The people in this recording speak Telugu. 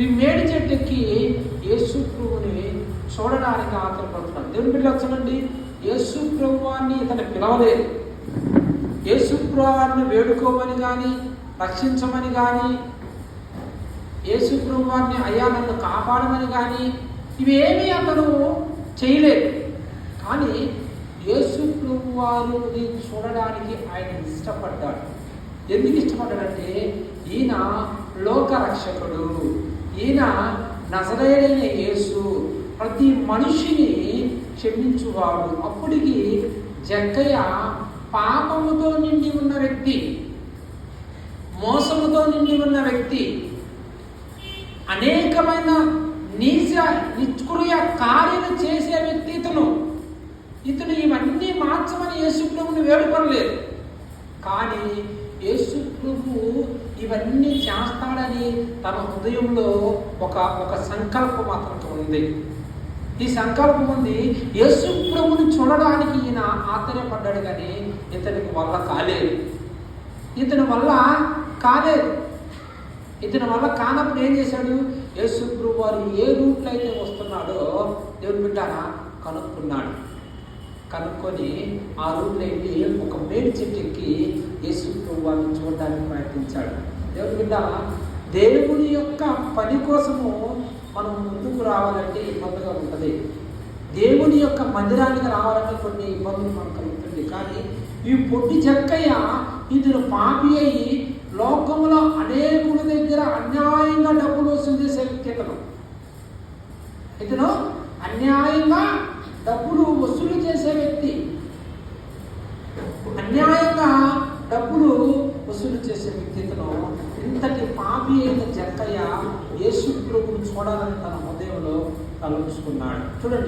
ఈ మేడి చెట్టుకి యేసు ప్రభువుని చూడడానికి ఆతరపడుతున్నాడు. దేవుని బిడ్డ చూడండి, యేసు ప్రభువాన్ని ఇతను పిలవలేదు. యేసు ప్రభువాన్ని వేడుకోమని కానీ, రక్షించమని కానీ, యేసు ప్రభువాన్ని అయ్యా నన్ను కాపాడమని కానీ ఇవేమీ అతను చేయలేదు. కానీ యేసు ప్రభువారిని చూడడానికి ఆయన ఇష్టపడ్డాడు. ఎందుకు ఇష్టపడ్డాడంటే ఈయన లోకరక్షకుడు, ఈయన నజరేయుడైన యేసు ప్రతి మనిషిని క్షమించువాడు. అప్పటికి జక్కయ్య పాపముతో నిండి ఉన్న వ్యక్తి, మోసముతో నిండి ఉన్న వ్యక్తి, అనేకమైన నిష్క్రియ కార్యాలు చేసే వ్యక్తి ఇతను ఇవన్నీ మార్చమని యేసు ప్రభువుని వేడుకోలేదు. కానీ యేసు ప్రభువు ఇవన్నీ చేస్తాడని తన హృదయంలో ఒక సంకల్పం అతనికి ఉంది. ఈ సంకల్పం ఉంది. యేసు ప్రభువుని చూడడానికి ఈయన ఆశ్చర్యపడ్డాడు, కానీ ఇతనికి వల్ల కాలేదు. ఇతని వల్ల కానప్పుడు ఏం చేశాడు? యేసు ప్రభు వారు ఏ రూట్లో అయితే వస్తున్నాడో దేవుని బిడ్డ కనుక్కొని ఆ రూట్లో వెళ్ళి ఒక మేడి చెట్టు ఎక్కి యేసు ప్రభు వారిని చూడడానికి ప్రయత్నించాడు. దేవుని బిడ్డ, దేవుని యొక్క పని కోసము మనం ముందుకు రావాలంటే ఇబ్బందిగా ఉంటుంది. దేవుని యొక్క మందిరానికి రావాలంటే కొన్ని ఇబ్బందులు మనకు కలుగుతుంది. కానీ ఈ పొట్టి జక్కయ్య ఇతను పాపి అయి లోకంలో అనేకుల దగ్గర అన్యాయంగా డబ్బులు వసూలు చేసే వ్యక్తి. ఇతను అన్యాయంగా డబ్బులు వసూలు చేసే వ్యక్తి, అన్యాయంగా డబ్బులు వసూలు చేసే వ్యక్తి. ఇతను ఇంతటి పాపి అయిన జక్కయ్య యేసు ప్రభువును చూడాలని తన హృదయంలో తలంచుకున్నాడు. చూడండి.